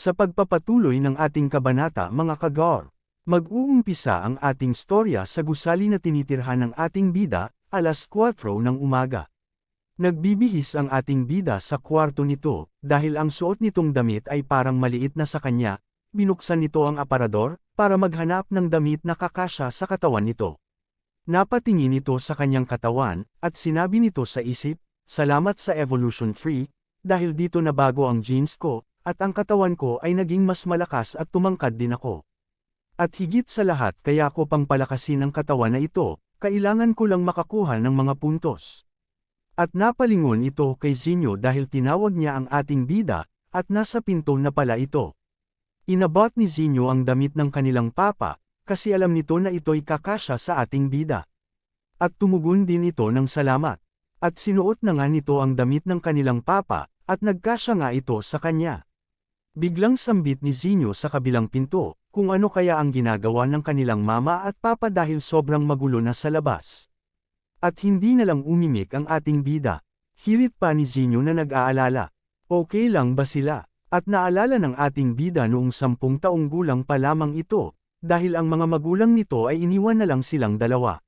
Sa pagpapatuloy ng ating kabanata mga kagor, mag-uumpisa ang ating storya sa gusali na tinitirhan ng ating bida, alas 4 ng umaga. Nagbibihis ang ating bida sa kwarto nito, dahil ang suot nitong damit ay parang maliit na sa kanya. Binuksan nito ang aparador, para maghanap ng damit na kakasya sa katawan nito. Napatingin ito sa kanyang katawan, at sinabi nito sa isip, "Salamat sa Evolution Free, dahil dito nabago ang genes ko, at ang katawan ko ay naging mas malakas at tumangkad din ako. At higit sa lahat kaya ko pang palakasin ang katawan na ito, kailangan ko lang makakuha ng mga puntos." At napalingon ito kay Zinyo dahil tinawag niya ang ating bida, at nasa pinto na pala ito. Inabot ni Zinyo ang damit ng kanilang papa, kasi alam nito na ito'y kakasya sa ating bida. At tumugon din ito ng salamat. At sinuot na nga nito ang damit ng kanilang papa, at nagkasya nga ito sa kanya. Biglang sambit ni Zinyo sa kabilang pinto, kung ano kaya ang ginagawa ng kanilang mama at papa dahil sobrang magulo na sa labas. At hindi na lang umimik ang ating bida. Hirit pa ni Zinyo na nag-aalala. Okay lang ba sila? At naalala ng ating bida noong 10 taong gulang pa lamang ito, dahil ang mga magulang nito ay iniwan na lang silang dalawa.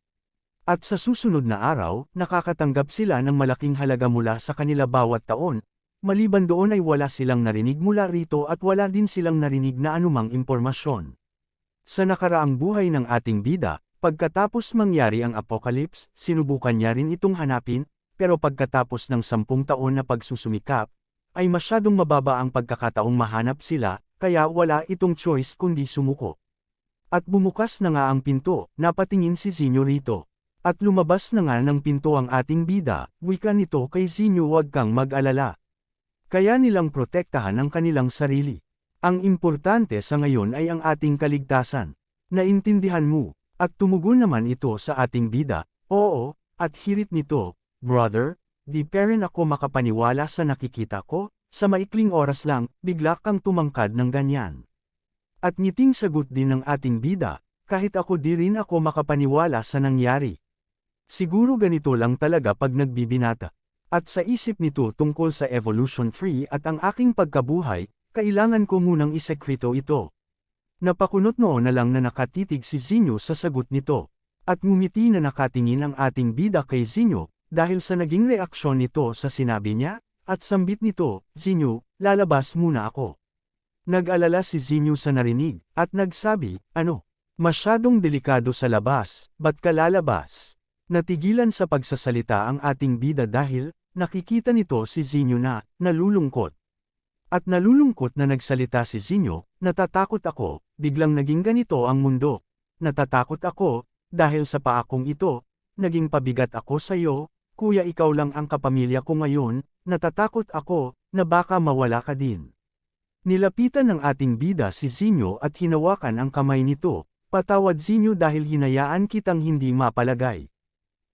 At sa susunod na araw, nakakatanggap sila ng malaking halaga mula sa kanila bawat taon. Maliban doon ay wala silang narinig mula rito at wala din silang narinig na anumang impormasyon. Sa nakaraang buhay ng ating bida, pagkatapos mangyari ang apocalypse, sinubukan niya rin itong hanapin, pero pagkatapos ng 10 taon na pagsusumikap, ay masyadong mababa ang pagkakataong mahanap sila, kaya wala itong choice kundi sumuko. At bumukas na nga ang pinto, napatingin si Zinyo rito. At lumabas na nga ng pinto ang ating bida, wika nito kay Zinyo, "Huwag kang mag-alala. Kaya nilang protektahan ang kanilang sarili. Ang importante sa ngayon ay ang ating kaligtasan. Naintindihan mo?" At tumugon naman ito sa ating bida, "Oo," at hirit nito, "Brother, di pa rin ako makapaniwala sa nakikita ko, sa maikling oras lang, bigla kang tumangkad ng ganyan." At ngiting sagot din ng ating bida, "Kahit ako di rin ako makapaniwala sa nangyari. Siguro ganito lang talaga pag nagbibinata. At sa isip nito tungkol sa Evolution Free at ang aking pagkabuhay, kailangan ko munang isekreto ito." Napakunot noon na lang na nakatitig si Zinyo sa sagot nito. At ngumiti na nakatingin ang ating bida kay Zinyo, dahil sa naging reaksyon nito sa sinabi niya, at sambit nito, "Zinyo, lalabas muna ako." Nag-alala si Zinyo sa narinig, at nagsabi, "Ano? Masyadong delikado sa labas, ba't ka lalabas?" Natigilan sa pagsasalita ang ating bida dahil, nakikita nito si Zinyo na, nalulungkot. At nalulungkot na nagsalita si Zinyo, "Natatakot ako, biglang naging ganito ang mundo. Natatakot ako, dahil sa paakong ito, naging pabigat ako sa iyo, kuya ikaw lang ang kapamilya ko ngayon, natatakot ako, na baka mawala ka din." Nilapitan ng ating bida si Zinyo at hinawakan ang kamay nito, "Patawad Zinyo dahil hinayaan kitang hindi mapalagay.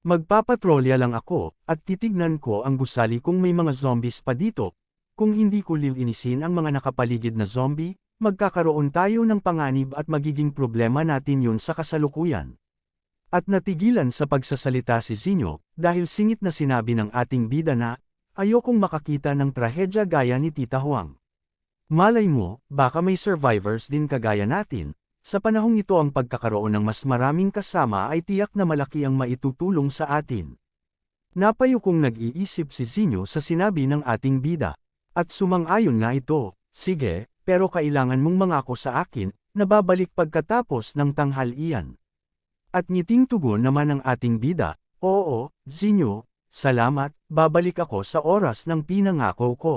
Magpapatrolya lang ako, at titignan ko ang gusali kung may mga zombies pa dito. Kung hindi ko lilinisin ang mga nakapaligid na zombie, magkakaroon tayo ng panganib at magiging problema natin yun sa kasalukuyan." At natigilan sa pagsasalita si Zinyo, dahil singit na sinabi ng ating bida na, "Ayokong makakita ng trahedya gaya ni Tita Huang. Malay mo, baka may survivors din kagaya natin." Sa panahong ito ang pagkakaroon ng mas maraming kasama ay tiyak na malaki ang maitutulong sa atin. Napayukong nag-iisip si Zinyo sa sinabi ng ating bida. At sumang-ayon nga ito, "Sige, pero kailangan mong mangako sa akin, na babalik pagkatapos ng tanghalian." At ngiting tugon naman ng ating bida, "Oo, Zinyo, salamat, babalik ako sa oras ng pinangako ko."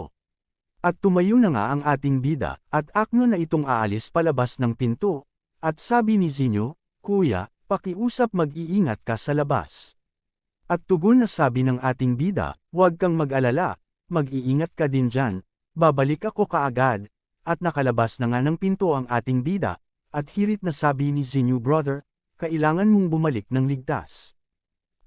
At tumayo na nga ang ating bida, at akno na itong aalis palabas ng pinto. At sabi ni Zinyo, "Kuya, pakiusap mag-iingat ka sa labas." At tugon na sabi ng ating bida, "Huwag kang mag-alala, mag-iingat ka din dyan, babalik ako kaagad." At nakalabas na nga ng pinto ang ating bida, at hirit na sabi ni Zinyo, "Brother, kailangan mong bumalik ng ligtas."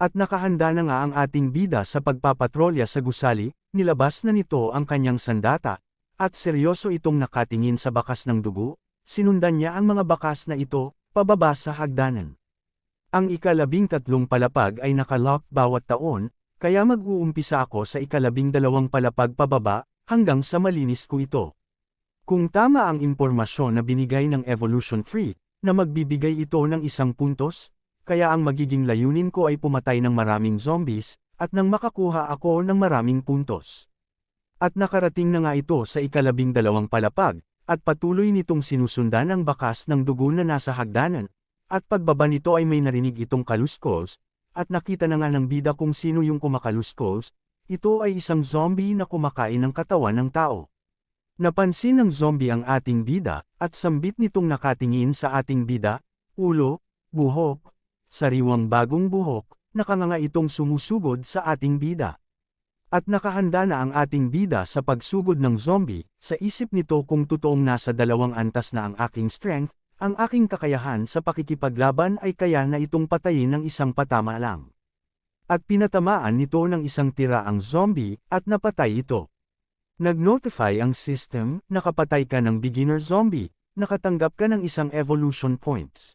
At nakahanda na nga ang ating bida sa pagpapatrolya sa gusali, nilabas na nito ang kanyang sandata, at seryoso itong nakatingin sa bakas ng dugo. Sinundan niya ang mga bakas na ito, pababa sa hagdanan. Ang ika-13 palapag ay nakalock bawat taon, kaya mag-uumpisa ako sa ika-12 palapag pababa, hanggang sa malinis ko ito. Kung tama ang impormasyon na binigay ng Evolution Tree, na magbibigay ito ng isang puntos, kaya ang magiging layunin ko ay pumatay ng maraming zombies, at nang makakuha ako ng maraming puntos. At nakarating na nga ito sa ika-12 palapag, at patuloy nitong sinusundan ang bakas ng dugo na nasa hagdanan, at pagbaba nito ay may narinig itong kaluskos, at nakita na nga ng bida kung sino yung kumakaluskos, ito ay isang zombie na kumakain ng katawan ng tao. Napansin ng zombie ang ating bida, at sambit nitong nakatingin sa ating bida, ulo, buhok, sariwang bagong buhok, nakanganga itong sumusugod sa ating bida. At nakahanda na ang ating bida sa pagsugod ng zombie, sa isip nito kung totoong nasa 2 antas na ang aking strength, ang aking kakayahan sa pakikipaglaban ay kaya na itong patayin ng isang patama lang. At pinatamaan nito ng isang tira ang zombie, at napatay ito. Nag-notify ang system, nakapatay ka ng beginner zombie, nakatanggap ka ng isang evolution points.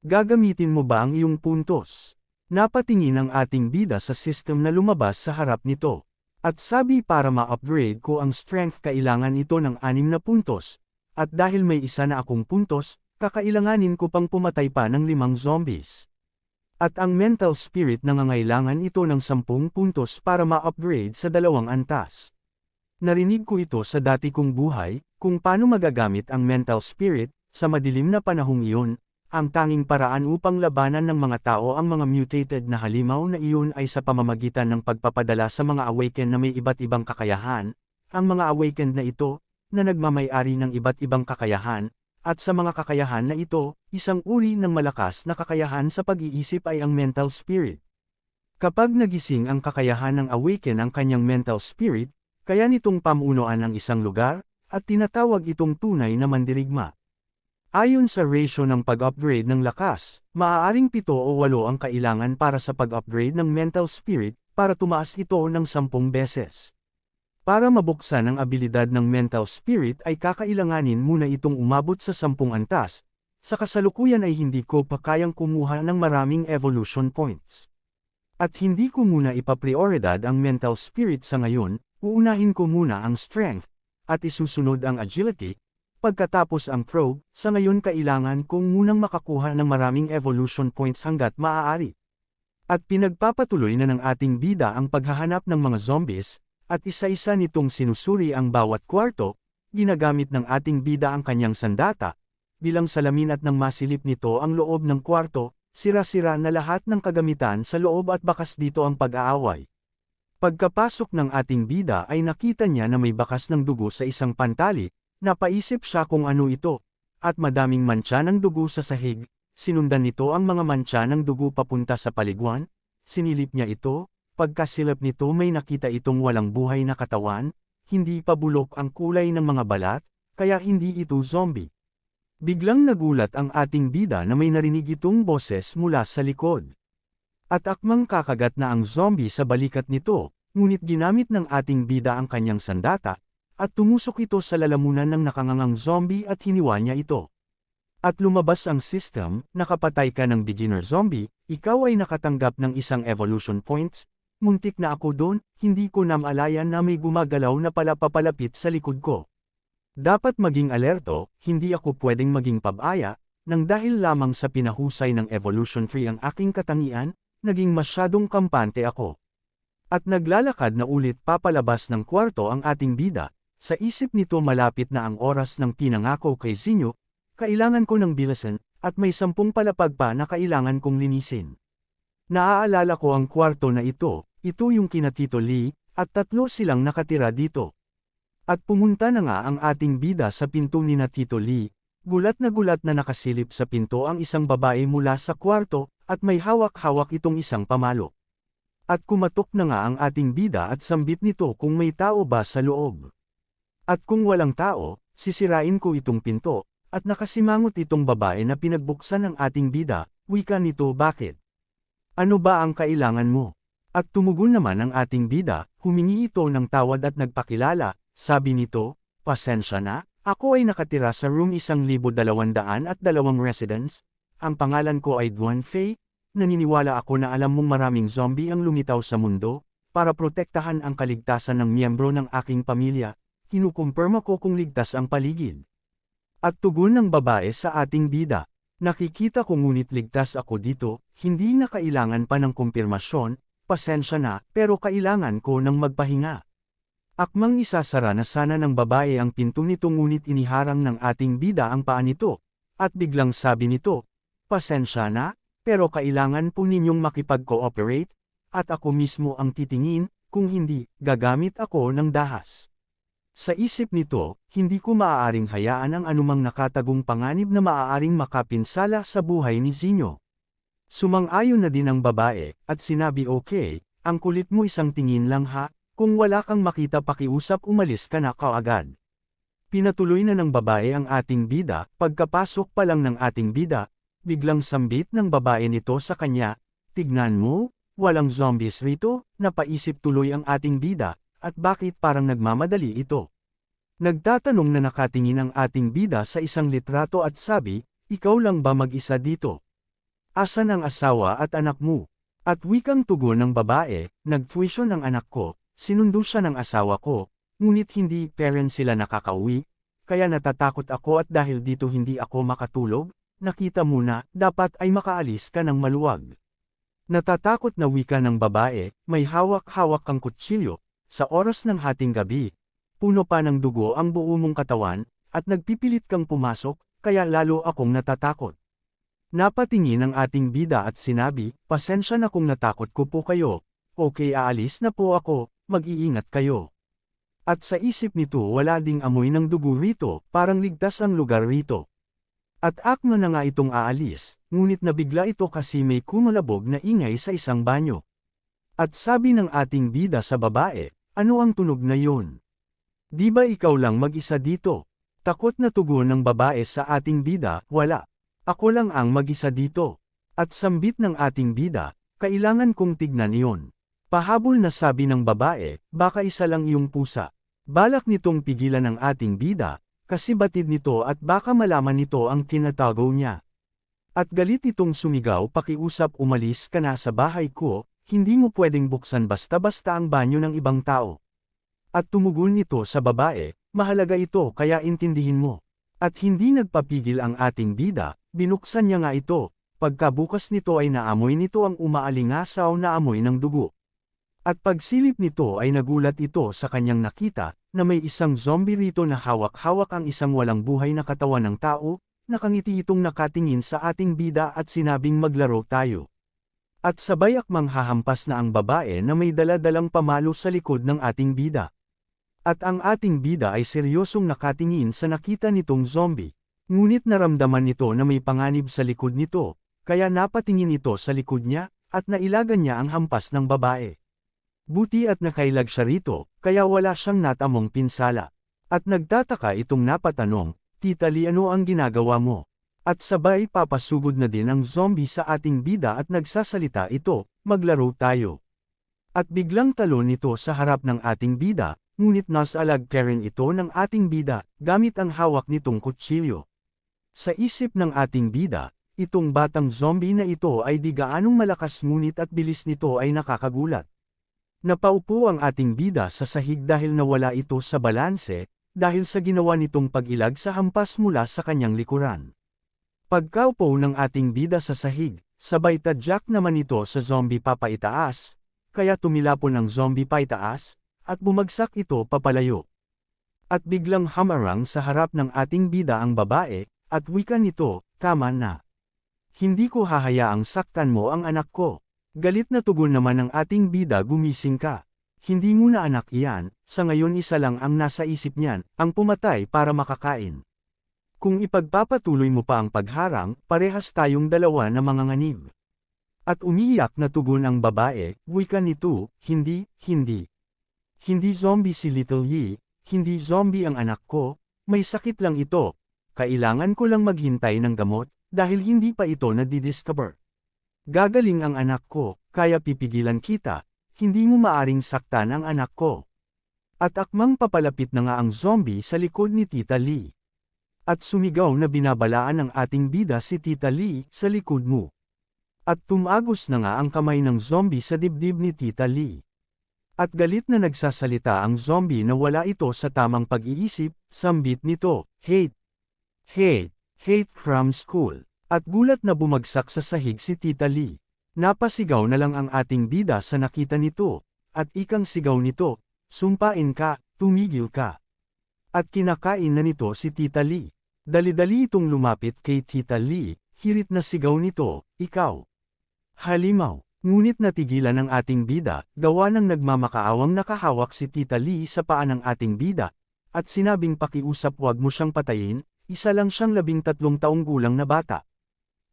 Gagamitin mo ba ang iyong puntos? Napatingin ang ating bida sa system na lumabas sa harap nito. At sabi para ma-upgrade ko ang strength kailangan ito ng 6 na puntos, at dahil may isa na akong puntos, kakailanganin ko pang pumatay pa ng 5 zombies. At ang mental spirit nangangailangan ito ng 10 puntos para ma-upgrade sa 2 antas. Narinig ko ito sa dati kong buhay, kung paano magagamit ang mental spirit, sa madilim na panahong iyon, ang tanging paraan upang labanan ng mga tao ang mga mutated na halimaw na iyon ay sa pamamagitan ng pagpapadala sa mga awakened na may iba't ibang kakayahan, ang mga awakened na ito, na nagmamay-ari ng iba't ibang kakayahan, at sa mga kakayahan na ito, isang uri ng malakas na kakayahan sa pag-iisip ay ang mental spirit. Kapag nagising ang kakayahan ng awaken ang kanyang mental spirit, kaya nitong pamunuan ang isang lugar, at tinatawag itong tunay na mandirigma. Ayon sa ratio ng pag-upgrade ng lakas, maaaring 7 o 8 ang kailangan para sa pag-upgrade ng mental spirit, para tumaas ito ng 10 beses. Para mabuksan ang abilidad ng mental spirit ay kakailanganin muna itong umabot sa 10 antas. Sa kasalukuyan ay hindi ko pa kayang kumuha ng maraming evolution points. At hindi ko muna ipaprioridad ang mental spirit sa ngayon, uunahin ko muna ang strength, at isusunod ang agility, pagkatapos ang probe, sa ngayon kailangan kong munang makakuha ng maraming evolution points hanggat maaari. At pinagpapatuloy na ng ating bida ang paghahanap ng mga zombies, at isa-isa nitong sinusuri ang bawat kwarto, ginagamit ng ating bida ang kanyang sandata, bilang salamin at nang masilip nito ang loob ng kwarto, sira-sira na lahat ng kagamitan sa loob at bakas dito ang pag-aaway. Pagkapasok ng ating bida ay nakita niya na may bakas ng dugo sa isang pantali, napaisip siya kung ano ito, at madaming mantsa ng dugo sa sahig, sinundan nito ang mga mantsa ng dugo papunta sa paliguan, sinilip niya ito, pagkasilip nito may nakita itong walang buhay na katawan, hindi pa bulok ang kulay ng mga balat, kaya hindi ito zombie. Biglang nagulat ang ating bida na may narinig itong boses mula sa likod. At akmang kakagat na ang zombie sa balikat nito, ngunit ginamit ng ating bida ang kanyang sandata, at tumusok ito sa lalamunan ng nakangangang zombie at hiniwa niya ito. At lumabas ang system, nakapatay ka ng beginner zombie, ikaw ay nakatanggap ng isang evolution points, muntik na ako doon, hindi ko namalayan na may gumagalaw na pala papalapit sa likod ko. Dapat maging alerto, hindi ako pwedeng maging pabaya, nang dahil lamang sa pinahusay ng evolution tree ang aking katangian, naging masyadong kampante ako. At naglalakad na ulit papalabas ng kwarto ang ating bida, sa isip nito malapit na ang oras ng pinangako kay Zinyo, kailangan ko ng bilasan, at may 10 palapag pa na kailangan kong linisin. Naaalala ko ang kwarto na ito yung kina Tito Lee, at 3 silang nakatira dito. At pumunta na nga ang ating bida sa pinto ni na Tito Lee, gulat na nakasilip sa pinto ang isang babae mula sa kwarto, at may hawak-hawak itong isang pamalo. At kumatok na nga ang ating bida at sambit nito kung may tao ba sa loob. At kung walang tao, sisirain ko itong pinto, at nakasimangot itong babae na pinagbuksan ng ating bida, wika nito bakit? Ano ba ang kailangan mo? At tumugon naman ang ating bida, humingi ito ng tawad at nagpakilala, sabi nito, pasensya na, ako ay nakatira sa room 1202 residence, ang pangalan ko ay Duan Fei, naniniwala ako na alam mong maraming zombie ang lumitaw sa mundo, para protektahan ang kaligtasan ng miyembro ng aking pamilya, kinukumpirma ko kung ligtas ang paligid. At tugon ng babae sa ating bida. Nakikita ko ngunit ligtas ako dito, hindi na kailangan pa ng kumpirmasyon, pasensya na, pero kailangan ko ng magpahinga. Akmang isasara na sana ng babae ang pinto nito ngunit iniharang ng ating bida ang paa nito, at biglang sabi nito, pasensya na, pero kailangan po ninyong makipag-cooperate, at ako mismo ang titingin, kung hindi, gagamit ako ng dahas. Sa isip nito, hindi ko maaaring hayaan ang anumang nakatagong panganib na maaaring makapinsala sa buhay ni Zinyo. Sumang-ayon na din ang babae, at sinabi okay, ang kulit mo isang tingin lang ha, kung wala kang makita pakiusap umalis ka na kaagad. Pinatuloy na ng babae ang ating bida, pagkapasok pa lang ng ating bida, biglang sambit ng babae nito sa kanya, tignan mo, walang zombies rito, napaisip tuloy ang ating bida. At bakit parang nagmamadali ito? Nagtatanong na nakatingin ang ating bida sa isang litrato at sabi, ikaw lang ba mag-isa dito? Asan ang asawa at anak mo? At wikang tugon ng babae, nag-tuition ang anak ko, sinundo siya ng asawa ko, ngunit hindi parent sila nakakauwi, kaya natatakot ako at dahil dito hindi ako makatulog, nakita mo na, dapat ay makaalis ka ng maluwag. Natatakot na wika ng babae, may hawak-hawak kang kutsilyo. Sa oras ng hating gabi, puno pa ng dugo ang buo mong katawan, at nagpipilit kang pumasok, kaya lalo akong natatakot. Napatingin ang ating bida at sinabi, pasensya na kung natakot ko po kayo, okay aalis na po ako, mag-iingat kayo. At sa isip nito wala ding amoy ng dugo rito, parang ligtas ang lugar rito. At akma na nga itong aalis, ngunit nabigla ito kasi may kumalabog na ingay sa isang banyo. At sabi ng ating bida sa babae, ano ang tunog na yun? Di ba ikaw lang mag-isa dito? Takot na tugon ng babae sa ating bida, wala. Ako lang ang mag-isa dito. At sambit ng ating bida, kailangan kong tignan iyon. Pahabol na sabi ng babae, baka isa lang iyong pusa. Balak nitong pigilan ng ating bida, kasi batid nito at baka malaman nito ang tinatago niya. At galit itong sumigaw pakiusap umalis ka na sa bahay ko, hindi mo pwedeng buksan basta-basta ang banyo ng ibang tao. At tumugon nito sa babae, mahalaga ito kaya intindihin mo. At hindi nagpapigil ang ating bida, binuksan niya nga ito, pagkabukas nito ay naamoy nito ang umaalingasaw na amoy ng dugo. At pagsilip nito ay nagulat ito sa kanyang nakita, na may isang zombie rito na hawak-hawak ang isang walang buhay na katawan ng tao, nakangiti itong nakatingin sa ating bida at sinabing maglaro tayo. At sabay akmang hahampas na ang babae na may dala-dalang pamalo sa likod ng ating bida. At ang ating bida ay seryosong nakatingin sa nakita nitong zombie. Ngunit naramdaman nito na may panganib sa likod nito, kaya napatingin ito sa likod niya, at nailagan niya ang hampas ng babae. Buti at nakailag siya rito, kaya wala siyang natamong pinsala. At nagtataka itong napatanong, Tita Lee ano ang ginagawa mo? At sabay papasugod na din ang zombie sa ating bida at nagsasalita ito, maglaro tayo. At biglang talon nito sa harap ng ating bida, ngunit nasalag pa rin ito ng ating bida, gamit ang hawak nitong kutsilyo. Sa isip ng ating bida, itong batang zombie na ito ay di gaanong malakas ngunit at bilis nito ay nakakagulat. Napaupo ang ating bida sa sahig dahil nawala ito sa balanse, dahil sa ginawa nitong pag-ilag sa hampas mula sa kanyang likuran. Pagkaupo ng ating bida sa sahig, sabay tadyak naman ito sa zombie papaitaas, kaya tumilapon ang zombie paitaas, at bumagsak ito papalayo. At biglang hamarang sa harap ng ating bida ang babae, at wika nito, tama na. Hindi ko hahayaang saktan mo ang anak ko. Galit na tugon naman ng ating bida gumising ka. Hindi mo na anak iyan, sa ngayon isa lang ang nasa isip niyan, ang pumatay para makakain. Kung ipagpapatuloy mo pa ang pagharang, parehas tayong dalawa na manganganib. At umiiyak na tugon ang babae, wika nito, hindi. Hindi zombie si Little Yi, hindi zombie ang anak ko, may sakit lang ito. Kailangan ko lang maghintay ng gamot, dahil hindi pa ito nadidiscover. Gagaling ang anak ko, kaya pipigilan kita, hindi mo maaring saktan ang anak ko. At akmang papalapit na nga ang zombie sa likod ni Tita Lee. At sumigaw na binabalaan ng ating bida si Tita Lee sa likod mo. At tumagos na nga ang kamay ng zombie sa dibdib ni Tita Lee. At galit na nagsasalita ang zombie na wala ito sa tamang pag-iisip, sambit nito, hate. Hate. Hate from school. At gulat na bumagsak sa sahig si Tita Lee. Napasigaw na lang ang ating bida sa nakita nito, at ikang sigaw nito, sumpain ka, tumigil ka. At kinakain na nito si Tita Lee. Dali-dali itong lumapit kay Tita Lee, hirit na sigaw nito, ikaw. Halimaw. Ngunit natigilan ng ating bida, gawa ng nagmamakaawang nakahawak si Tita Lee sa paa ng ating bida, at sinabing pakiusap wag mo siyang patayin, isa lang siyang 13 taong gulang na bata.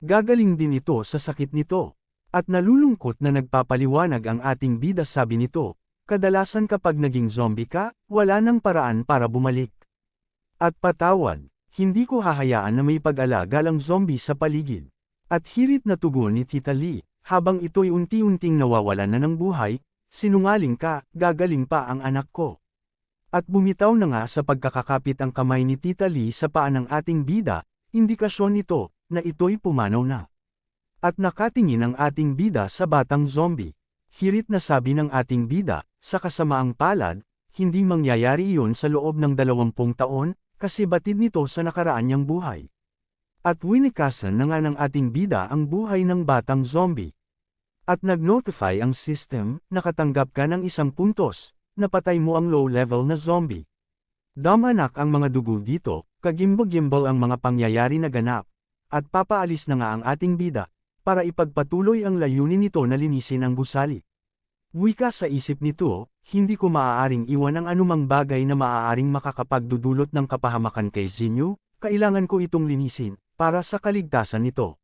Gagaling din ito sa sakit nito. At nalulungkot na nagpapaliwanag ang ating bida sabi nito, kadalasan kapag naging zombie ka, wala nang paraan para bumalik. At patawad, hindi ko hahayaan na may pag-alaga lang zombie sa paligid. At hirit na tugon ni Tita Lee, habang ito'y unti-unting nawawalan na ng buhay, sinungaling ka, gagaling pa ang anak ko. At bumitaw na nga sa pagkakakapit ang kamay ni Tita Lee sa paa ng ating bida, indikasyon ito, na ito'y pumanaw na. At nakatingin ang ating bida sa batang zombie. Hirit na sabi ng ating bida, sa kasamaang palad, hindi mangyayari iyon sa loob ng 20 taon, kasi batid nito sa nakaraan niyang buhay. At winikasan na nga ng ating bida ang buhay ng batang zombie. At nag-notify ang system, nakatanggap ka ng 1 puntos, napatay mo ang low-level na zombie. Damanak ang mga dugo dito, kagimbal-gimbal ang mga pangyayari na ganap, at papaalis na nga ang ating bida, para ipagpatuloy ang layunin nito na linisin ang gusali. Wika sa isip nito, hindi ko maaaring iwan ang anumang bagay na maaaring makakapagdudulot ng kapahamakan kay Zinyu, kailangan ko itong linisin, para sa kaligtasan nito.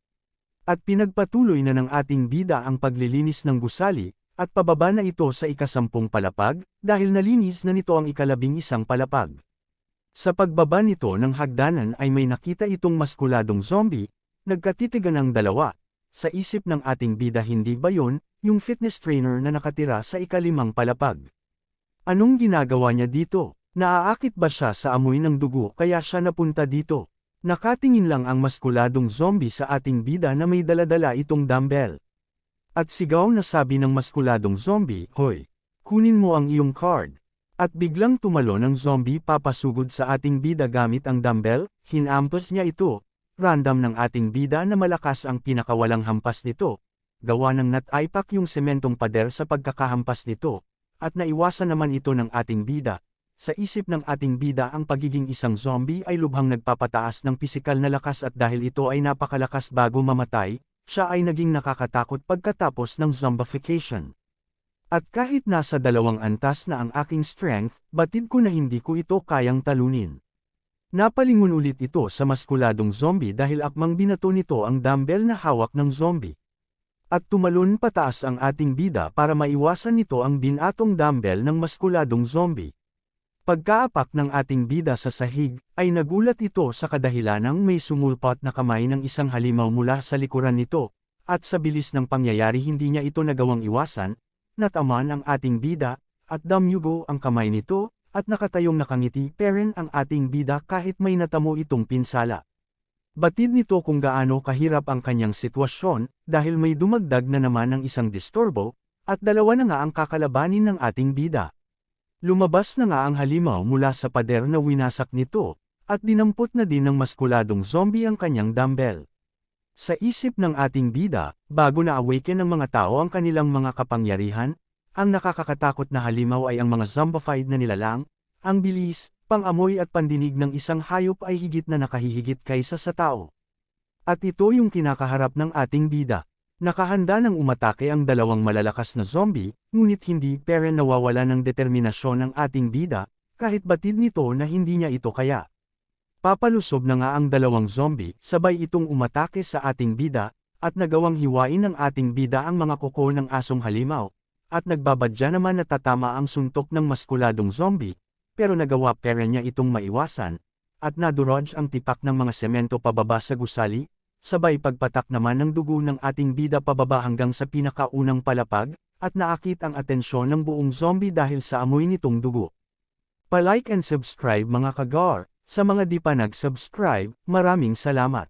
At pinagpatuloy na ng ating bida ang paglilinis ng gusali, at pababa na ito sa 10 palapag, dahil nalinis na nito ang 11 palapag. Sa pagbaba nito ng hagdanan ay may nakita itong maskuladong zombie, nagkatitigan ng dalawa. Sa isip ng ating bida hindi ba yun, yung fitness trainer na nakatira sa 5 palapag? Anong ginagawa niya dito? Naaakit ba siya sa amoy ng dugo kaya siya napunta dito? Nakatingin lang ang maskuladong zombie sa ating bida na may daladala itong dumbbell. At sigaw na sabi ng maskuladong zombie, hoy, kunin mo ang iyong card. At biglang tumalon ang zombie papasugod sa ating bida gamit ang dumbbell, hinampas niya ito. Random ng ating bida na malakas ang pinakawalang hampas nito. Gawa ng nataipak yung sementong pader sa pagkakahampas nito, at naiwasan naman ito ng ating bida. Sa isip ng ating bida ang pagiging isang zombie ay lubhang nagpapataas ng pisikal na lakas at dahil ito ay napakalakas bago mamatay, siya ay naging nakakatakot pagkatapos ng zombification. At kahit nasa 2 antas na ang aking strength, batid ko na hindi ko ito kayang talunin. Napalingon ulit ito sa maskuladong zombie dahil akmang binato nito ang dumbbell na hawak ng zombie. At tumalon pataas ang ating bida para maiwasan nito ang binatong dumbbell ng maskuladong zombie. Pagkaapak ng ating bida sa sahig, ay nagulat ito sa kadahilanang may sumulpot na kamay ng isang halimaw mula sa likuran nito, at sa bilis ng pangyayari hindi niya ito nagawang iwasan, nataman ang ating bida, at damyugo ang kamay nito, at nakatayong nakangiti peren ang ating bida kahit may natamo itong pinsala. Batid nito kung gaano kahirap ang kanyang sitwasyon, dahil may dumagdag na naman ng isang disturbo, at 2 na nga ang kakalabanin ng ating bida. Lumabas na nga ang halimaw mula sa pader na winasak nito, at dinampot na din ng maskuladong zombie ang kanyang dumbbell. Sa isip ng ating bida, bago na-awaken ng mga tao ang kanilang mga kapangyarihan, ang nakakakatakot na halimaw ay ang mga zombified na nilalang, ang bilis, pang-amoy at pandinig ng isang hayop ay higit na nakahihigit kaysa sa tao. At ito yung kinakaharap ng ating bida. Nakahanda ng umatake ang 2 malalakas na zombie, ngunit hindi peren nawawala ng determinasyon ng ating bida, kahit batid nito na hindi niya ito kaya. Papalusob na nga ang 2 zombie, sabay itong umatake sa ating bida, at nagawang hiwain ng ating bida ang mga kuko ng asong halimaw. At nagbabadya naman na tatama ang suntok ng maskuladong zombie, pero nagawa pera niya itong maiwasan, at nadurog ang tipak ng mga semento pababa sa gusali, sabay pagpatak naman ng dugo ng ating bida pababa hanggang sa pinakaunang palapag, at naakit ang atensyon ng buong zombie dahil sa amoy nitong dugo. Pa-like and subscribe mga kagar, sa mga di pa nag-subscribe, maraming salamat.